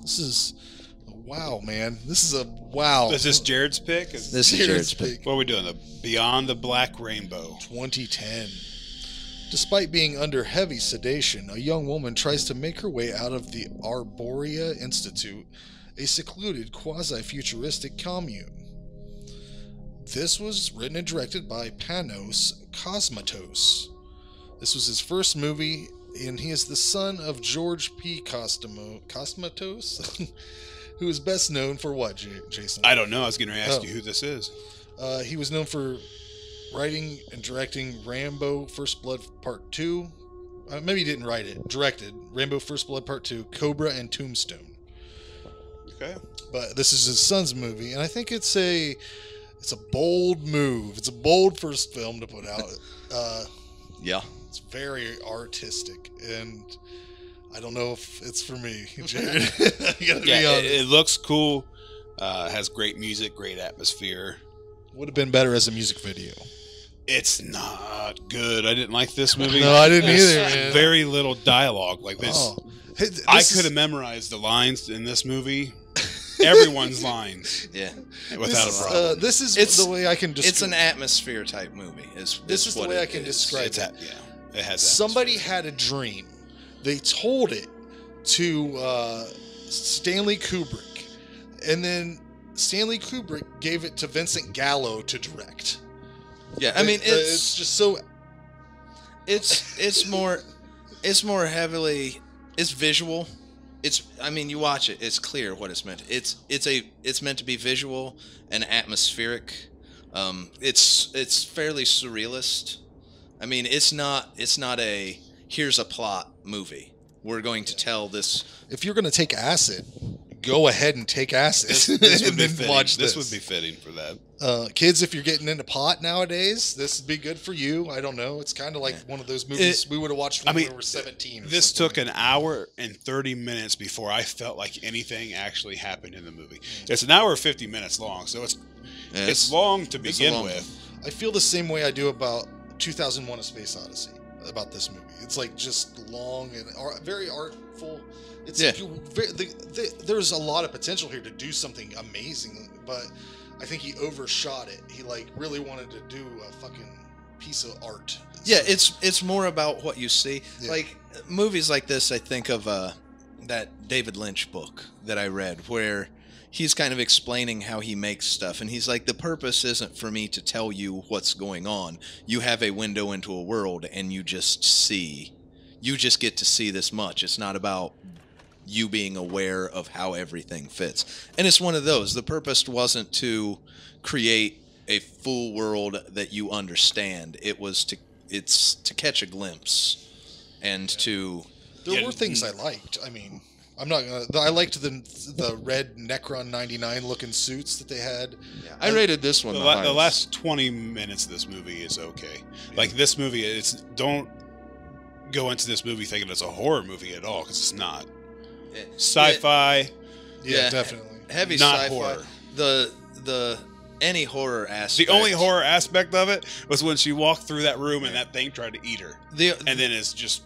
This is wow, man. This is a wow. Is this Jared's pick? This is Jared's pick. What are we doing? The Beyond the Black Rainbow. 2010. Despite being under heavy sedation, a young woman tries to make her way out of the Arborea Institute, a secluded quasi-futuristic commune. This was written and directed by Panos Cosmatos. This was his first movie, and he is the son of George P. Cosmatos, who is best known for what, Jason? I don't know. I was going to ask you who this is. He was known for writing and directing Rambo First Blood Part 2. Maybe he didn't write it. Directed Rambo First Blood Part 2, Cobra, and Tombstone. Okay. But this is his son's movie, and I think it's a bold move. It's a bold first film to put out. Yeah. It's very artistic, and I don't know if it's for me, Jared. It looks cool. Has great music, great atmosphere. Would have been better as a music video. It's not good. I didn't like this movie. No, I didn't either, man. Very little dialogue. Like this, I could have memorized the lines in this movie. Everyone's lines. Yeah. Without a problem. This is the way I can describe it. It's an atmosphere type movie. This is the way I can describe it. Yeah. It has Somebody had a dream. They told it to Stanley Kubrick. And then Stanley Kubrick gave it to Vincent Gallo to direct. Yeah, I mean it's just so it's more heavily visual. You watch it, it's clear what it's meant. It's meant to be visual and atmospheric. It's fairly surrealist. I mean, it's not a here's a plot movie. We're going to tell this. If you're going to take acid, go ahead and take acid. This would be and fitting. watch This would be fitting for that. Kids, if you're getting into pot nowadays, this would be good for you. I don't know. It's kind of like one of those movies we would have watched when we were 17. This took an hour and 30 minutes before I felt like anything actually happened in the movie. It's an hour and 50 minutes long, so it's long to begin with. I feel the same way I do about 2001: A Space Odyssey. About this movie, it's like just long and very artful. It's there's a lot of potential here to do something amazing, but I think he overshot it. He really wanted to do a fucking piece of art. Yeah, it's more about what you see. Yeah. Like movies like this, I think of that David Lynch book that I read where he's kind of explaining how he makes stuff, and he's like, the purpose isn't for me to tell you what's going on. You have a window into a world, and you just get to see this much. It's not about you being aware of how everything fits. And it's one of those. The purpose wasn't to create a full world that you understand. It's to catch a glimpse and to... There were things I liked. I mean... I'm not gonna. I liked the red Necron 99 looking suits that they had. Yeah, I rated this one. The last 20 minutes of this movie is okay. Yeah. Like this movie, don't go into this movie thinking it's a horror movie at all, because it's not. Sci-fi. Yeah, definitely. Heavy not sci-fi. Horror. The any horror aspect. The only horror aspect of it was when she walked through that room and that thing tried to eat her, and then it's just.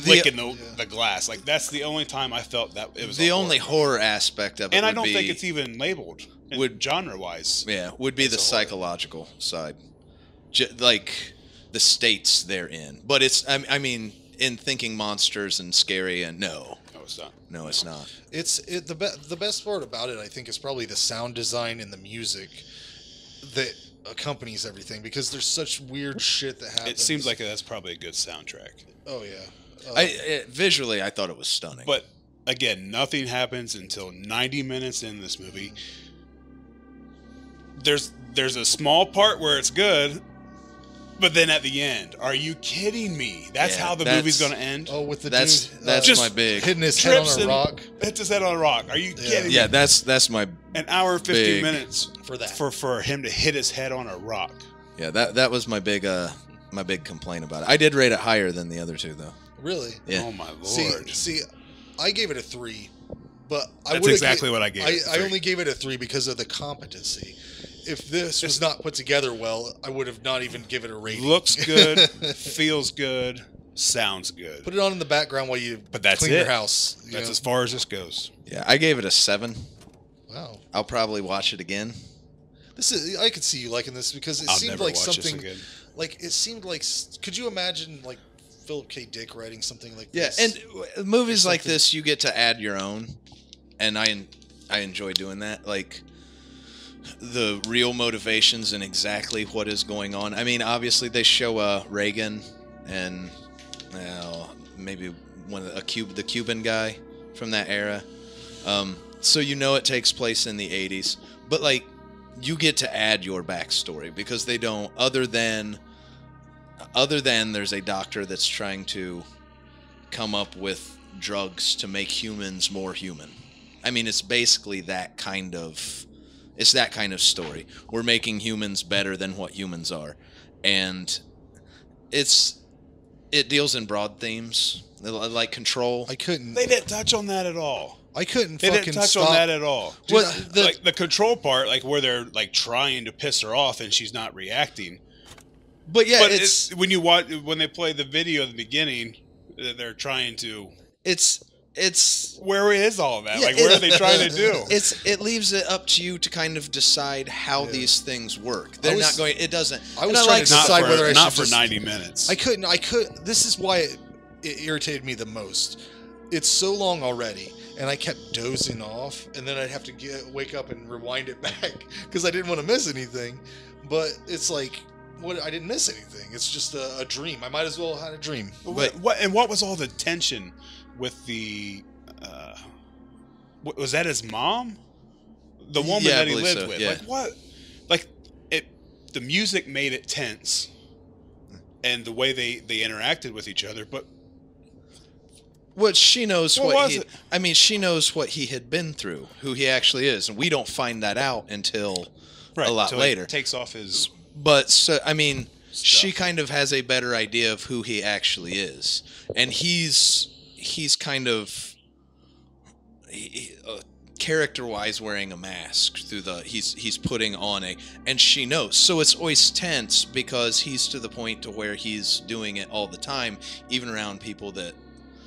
Licking the glass. Like, that's the only time I felt that it was the only horror aspect of it. And I don't think it's even labeled genre-wise. Yeah, would be the psychological side. Like, the states they're in. But it's, I mean, in thinking monsters and scary, and no. No, it's not. No, it's not. The best part about it, I think, is probably the sound design and the music that accompanies everything, because there's such weird shit that happens. It seems like that's probably a good soundtrack. Oh, yeah. Visually, I thought it was stunning. But again, nothing happens until 90 minutes in this movie. There's a small part where it's good, but then at the end, are you kidding me? That's how the movie's going to end. Oh, with the that's dude, that's my big hitting his head on a rock. Hits his head on a rock. Are you kidding me? Yeah, that's my an hour and 50 minutes for that for him to hit his head on a rock. Yeah, that was my big complaint about it. I did rate it higher than the other two, though. Really? Yeah. Oh my lord! See, I gave it a 3, but that's exactly what I gave. I only gave it a 3 because of the competency. If this was not put together well, I would have not even given it a rating. Looks good, feels good. sounds good. Put it on in the background while you But clean your house. That's as far as this goes. Yeah, I gave it a 7. Wow. I'll probably watch it again. I could see you liking this because it I'll seemed never like watch something. this again. Like it seemed like. Could you imagine like Philip K. Dick writing something like Yeah, this? and movies like this, you get to add your own, and I enjoy doing that. Like the real motivations and exactly what is going on. I mean, obviously they show Reagan and maybe the Cuban guy from that era. So it takes place in the 80s, but like you get to add your backstory because they don't. Other than there's a doctor that's trying to come up with drugs to make humans more human. I mean, it's basically that kind of story. We're making humans better than what humans are, and it deals in broad themes like control. They didn't touch on that at all. I couldn't They fucking didn't touch stop. on that at all. Dude, Like the control part, like where they're like trying to piss her off and she's not reacting. But yeah, But when they play the video at the beginning, they're trying to. It's where is all of that? Yeah, like where are they trying to do? It leaves it up to you to kind of decide how these things work. They're not going. It doesn't. I was trying to decide whether I not should for 90 minutes. I couldn't. This is why it irritated me the most. It's so long already, and I kept dozing off, and then I'd have to wake up and rewind it back because I didn't want to miss anything. But it's like, I didn't miss anything. It's just a dream. I might as well have had a dream. But what was all the tension with the? Was that his mom? The woman that he lived with. Yeah. Like what? Like the music made it tense, and the way they interacted with each other, but. Well, she knows she knows what he had been through, who he actually is, and we don't find that out until a lot later. He takes off his. But she kind of has a better idea of who he actually is, and he's kind of character-wise wearing a mask through he's putting on and she knows, so it's always tense because he's to the point to where he's doing it all the time, even around people that.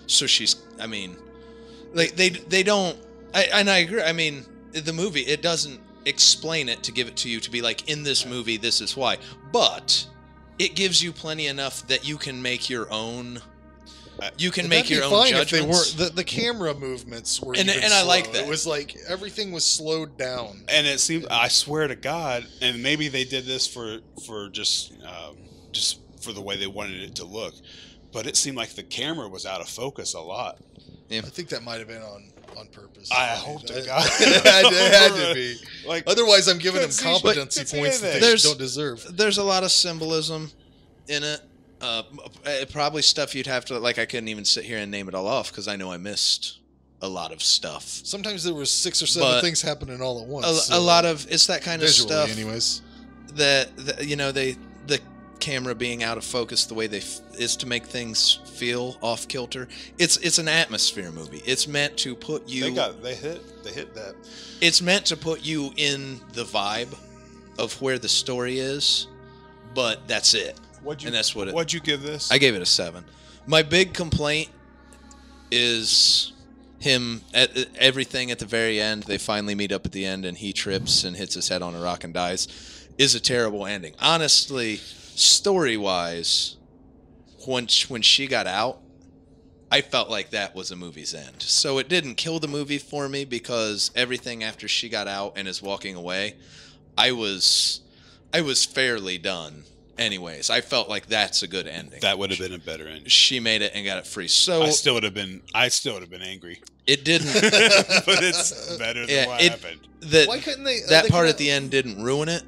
So she's, I mean, like they don't, and I agree. I mean, the movie, it doesn't explain it to give it to you to be like, in this movie, this is why, but it gives you plenty enough that you can make your own. You can make your own judgments. If they weren't, the camera movements were and slow. I like that. It was like everything was slowed down. And it seemed, I swear to God, and maybe they did this for just for the way they wanted it to look. But it seemed like the camera was out of focus a lot. Yeah. I think that might have been on purpose. I hope to God. It had to be. Like, otherwise, I'm giving them competency points that they don't deserve. There's a lot of symbolism in it. Probably stuff you'd have to, like, I couldn't even sit here and name it all off because I know I missed a lot of stuff. Sometimes there was 6 or 7 things happening all at once. A lot of, it's that kind of stuff. Anyways. That the camera being out of focus the way is to make things feel off kilter. It's an atmosphere movie. It's meant to put you. They hit that. It's meant to put you in the vibe of where the story is, but that's it. What'd you give this? I gave it a 7. My big complaint is him at everything at the very end. They finally meet up at the end, and he trips and hits his head on a rock and dies. Is a terrible ending. Honestly, story-wise, when she got out, I felt like that was a movie's end. So it didn't kill the movie for me because everything after she got out and is walking away, I was fairly done. Anyways, I felt like that's a good ending. That would have been a better ending. She made it and got it free. So I still would have been angry. It didn't. But it's better than what happened. Why couldn't they? That part at the end didn't ruin it.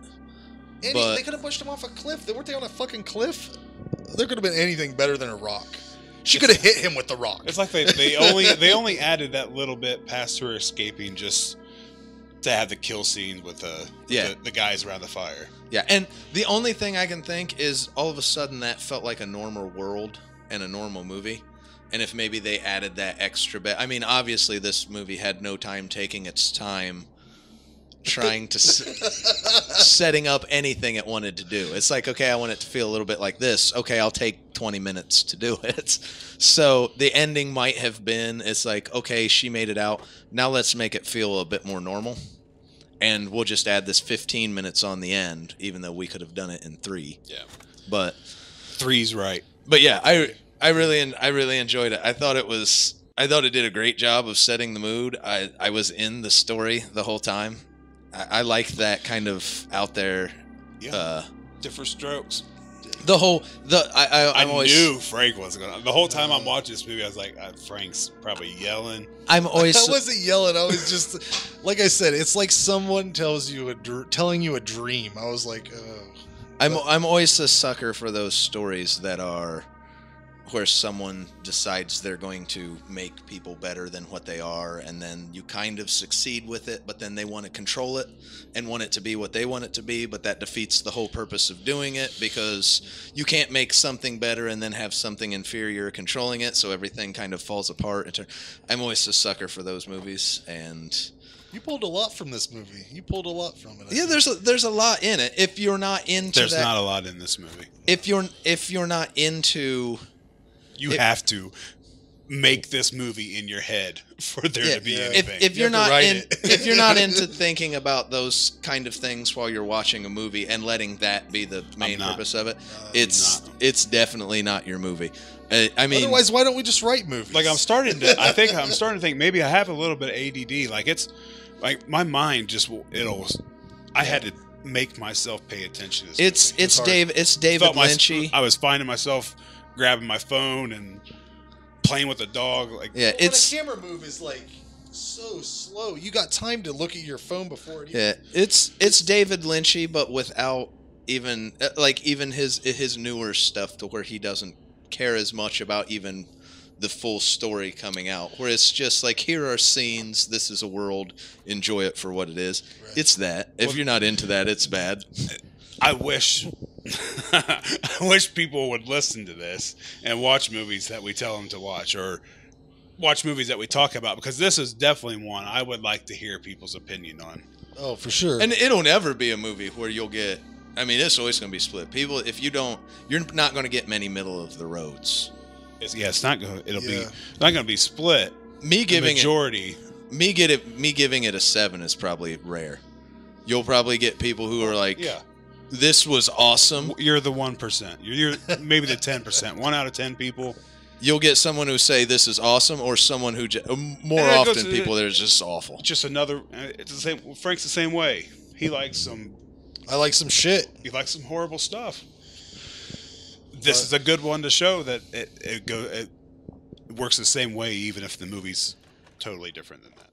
They could have pushed him off a cliff. Weren't they on a fucking cliff? There could have been anything better than a rock. She could have hit him with the rock. It's like they only added that little bit past her escaping just to have the kill scene with the guys around the fire. Yeah, and the only thing I can think is all of a sudden that felt like a normal world and a normal movie. And if maybe they added that extra bit. I mean, obviously this movie had no time taking its time trying to setting up anything it wanted to do. It's like, okay, I want it to feel a little bit like this. Okay, I'll take 20 minutes to do it. So the ending might have been, it's like, okay, she made it out. Now let's make it feel a bit more normal. And we'll just add this 15 minutes on the end, even though we could have done it in 3. Yeah. But 3's right. But yeah, I really enjoyed it. I thought it did a great job of setting the mood. I was in the story the whole time. I liked that kind of out there. Yeah. Different strokes. I knew Frank wasn't gonna. The whole time I'm watching this movie, I was like, Frank's probably yelling. I wasn't yelling. I was just, like I said, it's like someone telling you a dream. I was like, I'm always a sucker for those stories that are where someone decides they're going to make people better than what they are, and then you kind of succeed with it, but then they want to control it and want it to be what they want it to be, but that defeats the whole purpose of doing it, because you can't make something better and then have something inferior controlling it, so everything kind of falls apart. I'm always a sucker for those movies, and you pulled a lot from this movie. You pulled a lot from it. Yeah, there's a lot in it. If you're not into There's not a lot in this movie. If you're not into... You have to make this movie in your head for there to be anything. If you're not into thinking about those kind of things while you're watching a movie and letting that be the main purpose of it, it's definitely not your movie. I mean, otherwise, why don't we just write movies? Like I'm starting to think maybe I have a little bit of ADD. Like it's like my mind just I had to make myself pay attention to this movie. It's David Lynchy. I was finding myself grabbing my phone and playing with the dog. Like, when a camera move is like so slow, you got time to look at your phone before it. It's David Lynchy, but without even his newer stuff, to where he doesn't care as much about even the full story coming out. Where it's just like, here are scenes. This is a world. Enjoy it for what it is. Right. It's that. If you're not into that, it's bad. I wish people would listen to this and watch movies that we tell them to watch, or watch movies that we talk about, because this is definitely one I would like to hear people's opinion on. Oh, for sure. And it'll never be a movie where you'll get... I mean, it's always going to be split. People, if you don't... You're not going to get many middle of the roads. It's not going to... It'll be not going to be split. Me giving it a 7 is probably rare. You'll probably get people who are like... Yeah. This was awesome. You're the 1%. You're maybe the 10%. 1 out of 10 people. You'll get someone who say this is awesome, or someone who more often people that are just awful. Just another. It's the same. Frank's the same way. He likes some. I like some shit. He likes some horrible stuff. This is a good one to show that it works the same way, even if the movie's totally different than that.